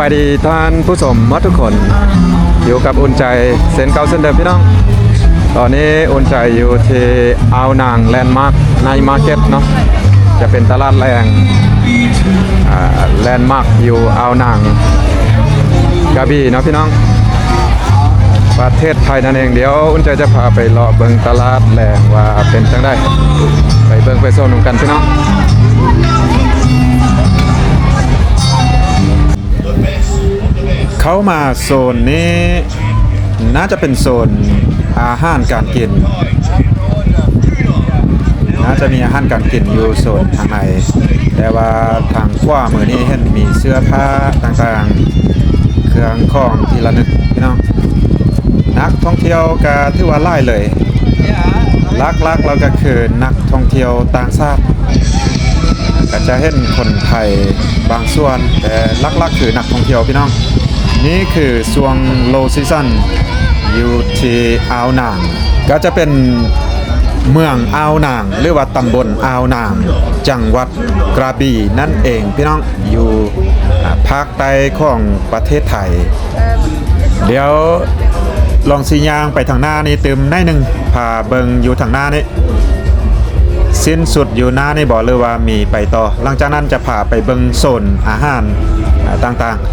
ายดีท่านผู้ชมทุกคนอยู่กับอุ่นใจเซนเก่าเส้นเดิมพี่น้องตอนนี้อุ่นใจอยู่ที่อ่าวนางแลนด์มาร์คในมาร์เก็ตเนาะจะเป็นตลาดแรงแลนด์มาร์คอยู่อ่าวนางกระบี่เนาะพี่น้องประเทศไทยนั่นเองเดี๋ยวอุ่นใจจะพาไปเลาะเบิ่งตลาดแรงว่าเป็นจังได้ไปเบิ่งไปโซนกันพี่น้องเข้ามาโซนนี้น่าจะเป็นโซนอาหารการกินน่าจะมีอาหารการกินอยู่โซนทางในแต่ว่าทางขวามือนี้เห็นมีเสื้อผ้าต่างๆเครื่องของทีละนึกพี่น้องนักท่องเที่ยวก็ถือว่าหลายเลยลักเราก็คือนักท่องเที่ยวต่างชาติก็จะเห็นคนไทยบางส่วนแต่ลักคือนักท่องเที่ยวพี่น้องนี่คือช่วงโลซีซั่นอยู่ที่อ่าวนางก็จะเป็นเมืองอ่าวนางหรือว่าตำบลอ่าวนางจังหวัดกระบี่นั่นเองพี่น้องอยู่ภาคใต้ของประเทศไทยเดี๋ยวลองสียางไปทางหน้านี่เติมได้หนึ่งพาเบิงอยู่ทางหน้านี่สิ้นสุดอยู่หน้านี่บอกเลยว่ามีไปต่อหลังจากนั้นจะพาไปเบิงโซนอาหารต่างๆ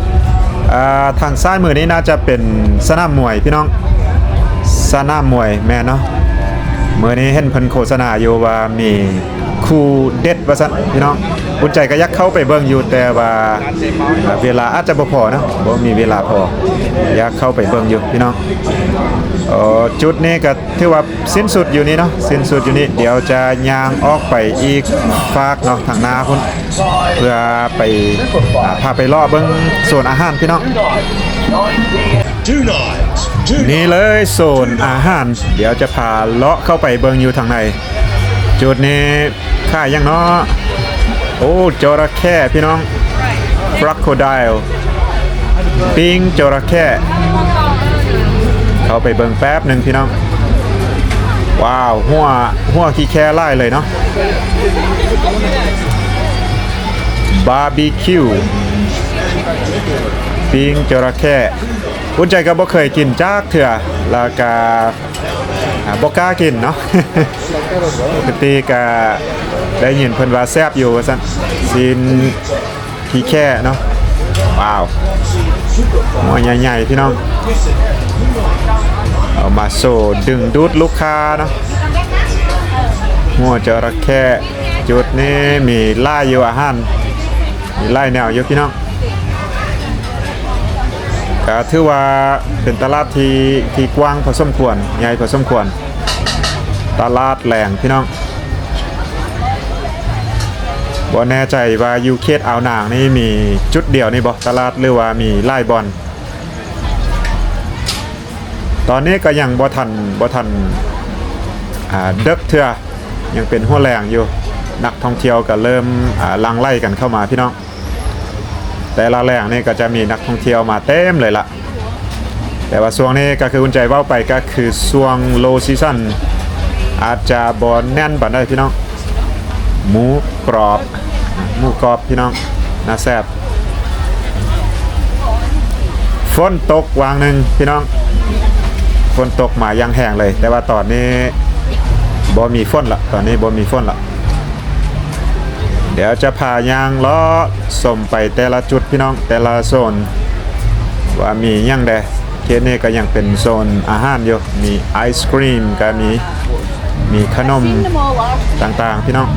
ทางซ้ายมือนี้น่าจะเป็นสนามมวยพี่น้องสนามมวยแม่เนาะเมื่อนี้เห็นเพิ่นโฆษณาอยู่ว่ามีคู่เด็ดว่าซั่นพี่น้องอุ่นใจก็ยักเข้าไปเบิ่งอยู่แต่ว่าเวลาอาจจะบ่พอนะบ่มีเวลาพออยากเข้าไปเบิ่งอยู่พี่น้องจุดนี้ก็ถือว่าสิ้นสุดอยู่นี่เนาะสิ้นสุดอยู่นี่เดี๋ยวจะย่างออกไปอีกฝากเนาะทางหน้าพุ่นเพื่อไปพาไปเลาะเบิ่งโซนอาหารพี่น้องนี่เลยโซนอาหารเดี๋ยวจะพาเลาะเข้าไปเบิ่งอยู่ทางในจุดนี้ค่ายังเนาะโอ้จระเข้พี่น้องคร็อกโคไดล์ปิ้งจระเข้เข้าไปเบิ่งแป๊บหนึ่งพี่น้องว้าวหัวขี้แค่ไล่เลยเนาะบาร์บีคิวปิ้งจระเข้อุ่นใจก็บ่เคยกินจากเถื่อแล้วก็บ่กล้ากินเนาะปกติก็ได้ยินเพิ่นว่าแซ่บอยู่ว่าซั่นซีนขี้แค่เนาะว้าวหัวใหญ่ๆพี่น้องเอามาโซ่ดึงดูดลูกค้าเนาะหัวจระเข้จุดนี้มีไล่อยู่อาหารมีไล่แนวอยู่พี่น้องก็ถือว่าเป็นตลาดที่กว้างพอสมควรใหญ่พอสมควรตลาดแหล่งพี่น้องบ่แน่ใจว่าอยู่เขตอ่าวนางนี่มีจุดเดียวนี่บ่ตลาดหรือว่ามีหลายบ่อนตอนนี้ก็ยังบ่ทันเด็กเถื่อยังเป็นหัวแรงอยู่นักท่องเที่ยวก็เริ่มลังไล่กันเข้ามาพี่น้องแต่ละแรงนี่ก็จะมีนักท่องเที่ยวมาเต็มเลยล่ะแต่ว่าช่วงนี้ก็คืออุ่นใจเว้าไปก็คือช่วงโลซีซั่นอาจจะบ่แน่นปานใดพี่น้องหมูกรอบพี่น้องน่าแซ่บฝนตกวางหนึ่งพี่น้องฝนตกมายังแห้งเลยแต่ว่าตอนนี้บ่มีฝนละตอนนี้บ่มีฝนละเดี๋ยวจะพายางล้อส่งไปแต่ละจุดพี่น้องแต่ละโซนว่ามียังใดเคสนี้ก็ยังเป็นโซนอาหารอยู่มีไอศกรีมก็มีขนมต่างๆพี่น้อง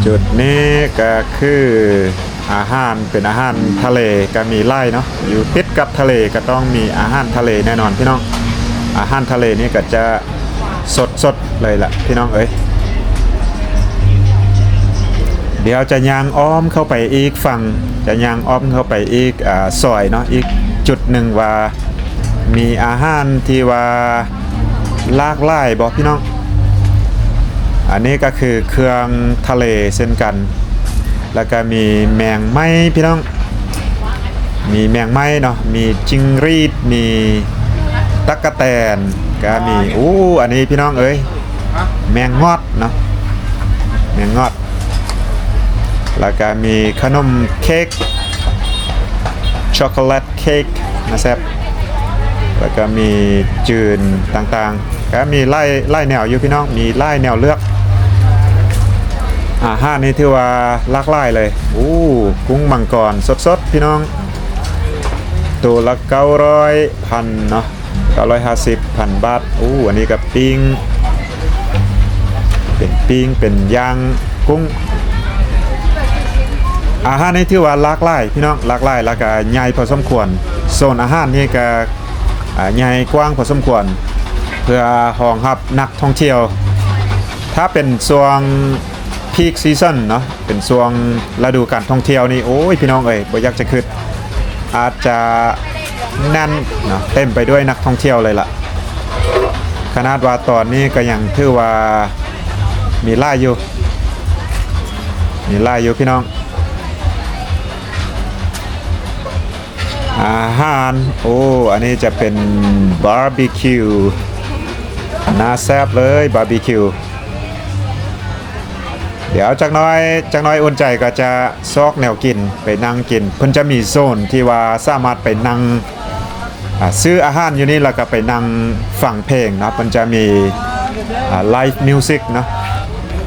จุดนี้ก็คืออาหารเป็นอาหารทะเลก็มีไล่เนาะอยู่ติดกับทะเลก็ต้องมีอาหารทะเลแน่นอนพี่น้องอาหารทะเลนี่ก็จะสดเลยล่ะพี่น้องเอ้ยเดี๋ยวจะย่างอ้อมเข้าไปอีกฝั่งจะย่างอ้อมเข้าไปอีกซอยเนาะอีกจุดหนึ่งว่ามีอาหารที่ว่าหลากหลายบอกพี่น้องอันนี้ก็คือเครื่องทะเลเช่นกันแล้วก็มีแมงไม้พี่น้องมีแมงไม้เนาะมีจิงรีดมีตั๊กแตนก็มีอันนี้พี่น้องเอ้ยแมงงอดเนาะแมงงอด แล้วก็มีขนมเค้กช็อกโกแลตเค้กนะครับแล้วก็มีจืนต่างๆก็มีไล่แนวอยู่พี่น้องมีไล่แนวเลือกอาหารนี่ถือว่าหลากหลายเลยกุ้งมังกรสดๆพี่น้องตัวละ900,000เนาะ950,000 บาทอันนี้กับปิ้งเป็นย่างกุ้งอาหารนี่ถือว่าหลากหลายพี่น้องหลากหลายแล้วก็ใหญ่พอสมควรโซนอาหารนี่ก็ใหญ่กว้างพอสมควรเพื่อรองรับนักท่องเที่ยวถ้าเป็นช่วงพีคซีซั่นเนาะเป็นช่วงฤดูการท่องเที่ยวนี่พี่น้องบ่อยากจะคิดอาจจะแน่นเนาะเต็มไปด้วยนักท่องเที่ยวเลยล่ะขนาดว่าตอนนี้ก็ยังถือว่ามีไล่อยู่พี่น้องอาหารอันนี้จะเป็นบาร์บีคิวน่าแซ่บเลยบาร์บีคิวเดี๋ยวจักน้อยอุ่นใจก็จะซอกแนวกินไปนั่งกินเพิ่นจะมีโซนที่ว่าสามารถไปนั่งซื้ออาหารอยู่นี่แล้วก็ไปนั่งฟังเพลงนะมันจะมีไลฟ์มิวสิกเนาะ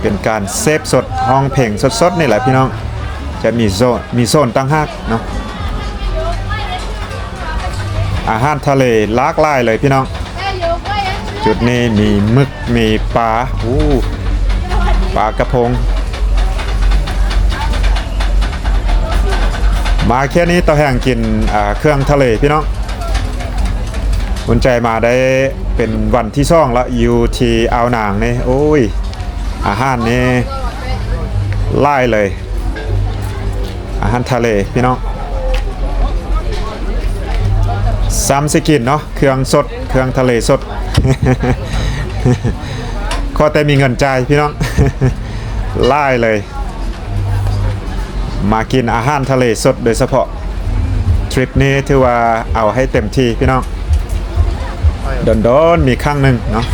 เป็นการเซฟสดห้องเพลงสดๆนี่แหละพี่น้องจะมีโซนตั้งหากเนาะอาหารทะเลหลากหลายเลยพี่น้องจุดนี้มีหมึกมีปลากระพงมาแค่นี้ต่อแห่งกินเครื่องทะเลพี่น้องอุ่นใจมาได้เป็นวันที่2แล้วอยู่ที่อ่าวนางนี่อาหารนี่ไล่เลยอาหารทะเลพี่น้องซ้ำสกินเนาะเครื่องสดเครื่องทะเลสด ขอแต่มีเงินจ่ายพี่น้อง ไล่เลยมากินอาหารทะเลสดโดยเฉพาะทริปนี้ถือว่าเอาให้เต็มที่พี่น้องโดนมีครั้งหนึ่งเนาะ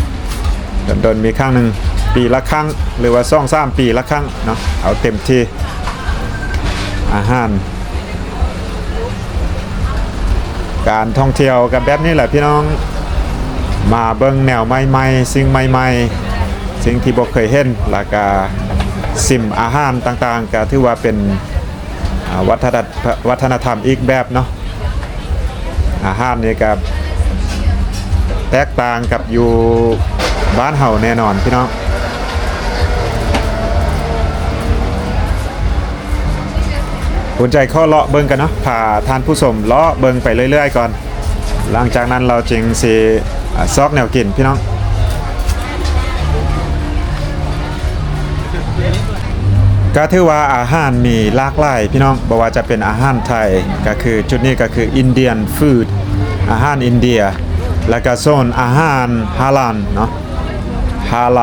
โดนมีครั้งหนึ่งปีละครั้งหรือว่า2-3 ปีละครั้งเนาะเอาเต็มที่อาหารการท่องเที่ยวกับแบบนี้แหละพี่น้องมาเบิ่งแนวใหม่ๆสิ่งใหม่ๆสิ่งที่บ่เคยเห็นแล้วก็ซิมอาหารต่างๆก็ถือว่าเป็นวัฒนธรรมอีกแบบเนาะอาหารนี่ก็แตกต่างกับอยู่บ้านเฮาแน่นอนพี่น้องสนใจข้อเลาะเบิ่งกันเนาะพาทานผู้ชมเลาะเบิ่งไปเรื่อยๆก่อนหลังจากนั้นเราจึงสิซอกแนวกินพี่น้องก็ถือว่าอาหารมีหลากหลายพี่น้องบ่ว่าจะเป็นอาหารไทยก็คือจุดนี้ก็คืออินเดียนฟู้ดอาหารอินเดียแล้วก็โซนอาหารฮาลาลเนาะฮาล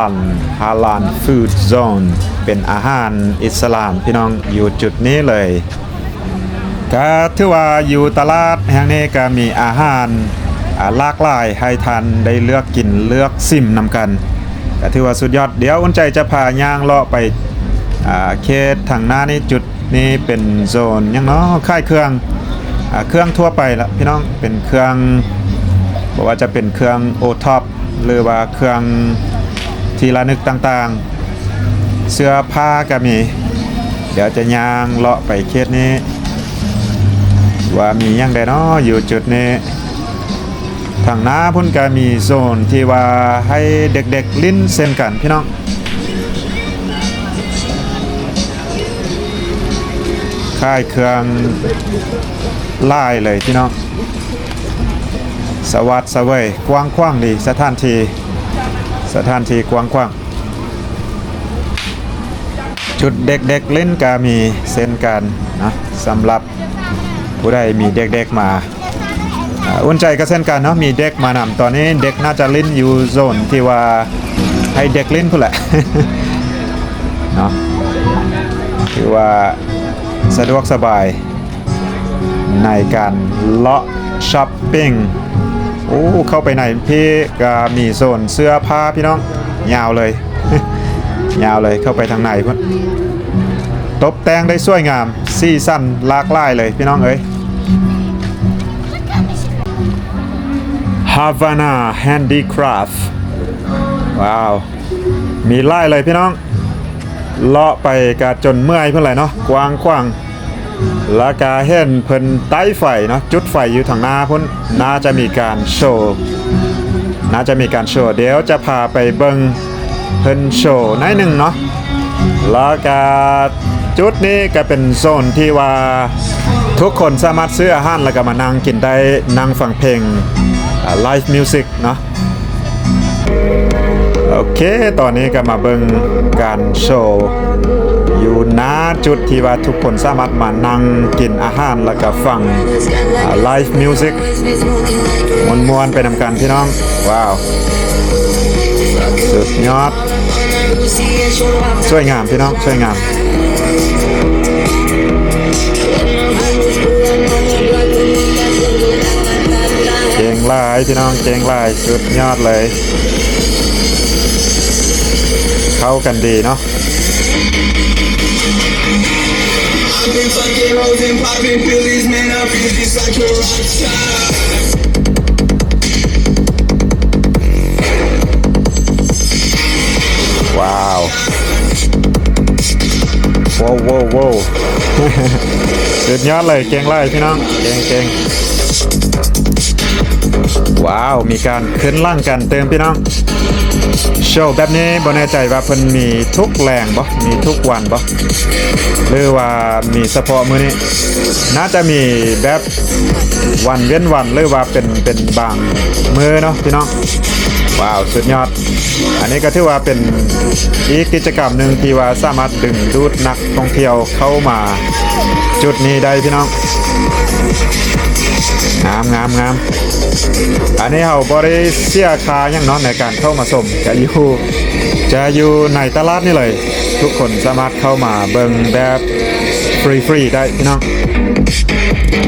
าลฟู้ดโซนเป็นอาหารอิสลามพี่น้องอยู่จุดนี้เลยก็ถือว่าอยู่ตลาดแห่งนี้ก็มีอาหารหลากหลายให้ท่านได้เลือกกินเลือกซิมนำกันก็ถือว่าสุดยอดเดี๋ยวอุ่นใจจะพาย่างเลาะไปเขตทางหน้านี่จุดนี้เป็นโซนยังเนาะค่ายเครื่องทั่วไปละพี่น้องเป็นเครื่องบอกว่าจะเป็นเครื่องโอท็อปหรือว่าเครื่องทีละนึกต่างๆเสื้อผ้าก็มีเดี๋ยวจะย่างเลาะไปเขตนี้ว่ามียังไงเนาะอยู่จุดนี้ทางหน้าพุ่นก็มีโซนที่ว่าให้เด็กๆลิ้นเส้นกันพี่น้องค่ายเครื่องไล่เลยพี่น้องสวัสดิ์เสวยกว้างขวางดีสถานที่กว้างขวางจุดเด็กๆเล่นก็มีเส้นกันนะสำหรับผู้ใดมีเด็กๆมาอุ่นใจก็เส้นกันเนาะมีเด็กมานำตอนนี้เด็กน่าจะเล่นอยู่โซนที่ว่าให้เด็กเล่นพุ่นแหละ เนาะถือว่าสะดวกสบายในการเลาะช้อปปิ้งเข้าไปในพี่ก็มีโซนเสื้อผ้าพี่น้องยาวเลย ยาวเลยเข้าไปทางในพุ่น ตบแต่งได้สวยงามซีซั่นหลากหลายเลยพี่น้องเอ้ย Havana Handicraft ว้าวมีไล่เลยพี่น้องเลาะไปกะจนเมื่อยเพื่ออะไรเนาะกว้างขวางแล้วก็เห็นเพิ่นใต้ไฟเนาะจุดไฟอยู่ทางหน้าพุ่นน่าจะมีการโชว์เดี๋ยวจะพาไปเบิ่งเพิ่นโชว์หน่อยหนึ่งเนาะแล้วก็จุดนี้ก็เป็นโซนที่ว่าทุกคนสามารถซื้ออาหารแล้วก็มานั่งกินได้นั่งฟังเพลงไลฟ์มิวสิกเนาะโอเคตอนนี้ก็มาเบิ่งการโชว์อยู่ณจุดที่ว่าทุกคนสามารถมานั่งกินอาหารแล้วก็ฟังไลฟ์มิวสิกมวนๆไปนำกันพี่น้องว้าวสุดยอดสวยงามพี่น้องสวยงามเก่งหลายพี่น้องเก่งหลายสุดยอดเลยเข้ากันดีเนาะว้าวว้าวสุดยอดเลยเก่งเลยพี่น้องเก่งว้าวมีการขึ้นล่างกันเติมพี่น้องโชว์แบบนี้บ่แน่ใจว่าเพิ่นมีทุกแรงบ่มีทุกวันบ่หรือว่ามีเฉพาะมื้อนี้น่าจะมีแบบวันเว้นวันหรือว่าเป็นบางมื้อเนาะพี่น้องว้าวสุดยอดอันนี้ก็ถือว่าเป็นอีกกิจกรรมหนึ่งที่ว่าสามารถดึงดูดนักท่องเที่ยวเข้ามาจุดนี้ได้พี่น้องงามอันนี้เราบริเสียค่าอย่างน้อยในการเข้ามาชมจะอยู่ในตลาดนี่เลยทุกคนสามารถเข้ามาเบิ่งแบบฟรีได้พี่น้อง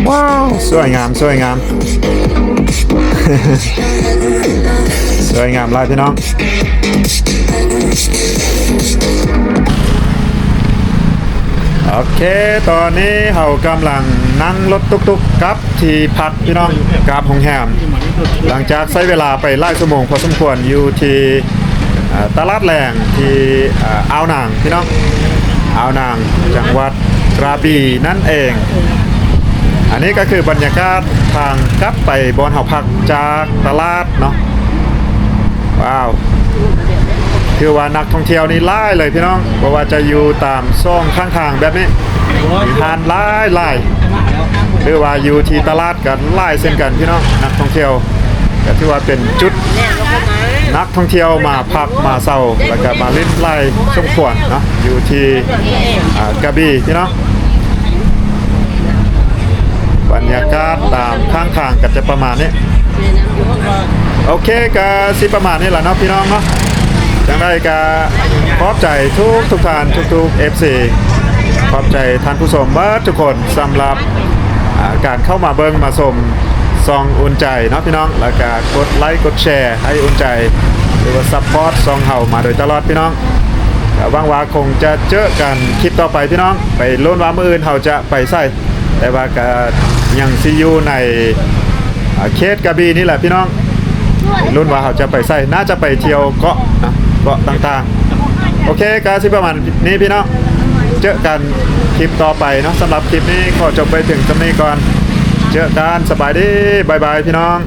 ว้าวสวยงาม สวยงามหลายพี่น้องโอเคตอนนี้เรากำลังนั่งรถตุ๊กๆกลับที่พักพี่น้องกลับโรงแรมหลังจากใช้เวลาไปหลายชั่วโมงพอสมควรอยู่ที่ตลาดแรงที่อ่าวนางพี่น้องอ่าวนางจังหวัดกระบี่นั่นเองอันนี้ก็คือบรรยากาศทางกลับไปบอนเฮาพักจากตลาดเนาะว้าวคือว่านักท่องเที่ยวนี่ไล่เลยพี่น้องเพราะว่าจะอยู่ตามซ่องข้างทางแบบนี้ทานไล่หรือว่าอยู่ที่ตลาดกันไล่เช่นกันพี่น้องนักท่องเที่ยวก็ที่ว่าเป็นจุดนักท่องเที่ยวมาพักมาเศร้าแล้วก็มาเล่นไล่สมควรเนาะอยู่ที่กระบี่พี่น้องบรรยากาศตามข้างทางก็จะประมาณนี้โอเคก็สิประมาณนี้แหละเนาะพี่น้องเนาะจังได้ก็ขอบใจทุกท่านทุกFC ขอบใจท่านผู้ชมทุกคนสำหรับการเข้ามาเบิ่งมาชมซองอุ่นใจเนาะพี่น้องแล้วก็กดไลค์กดแชร์ให้อุ่นใจหรือว่าซัพพอร์ตซองเฮามาโดยตลอดพี่น้องหวังว่าคงจะเจอกันคลิปต่อไปพี่น้องไปลุ้นว่ามื้ออื่นเฮาจะไปใส่แต่ว่าก็ยังสิอยู่ในเขตกระบี่นี่แหละพี่น้องรุ่นว่าเขาจะไปใส่น่าจะไปเที่ยวเกาะนะเกาะต่างๆโอเคก็สิประมาณนี้พี่น้องเจอกันคลิปต่อไปเนาะสำหรับคลิปนี้ขอจบไปถึงตรงนี้ก่อนเจอกันสบายดีบายบายพี่น้อง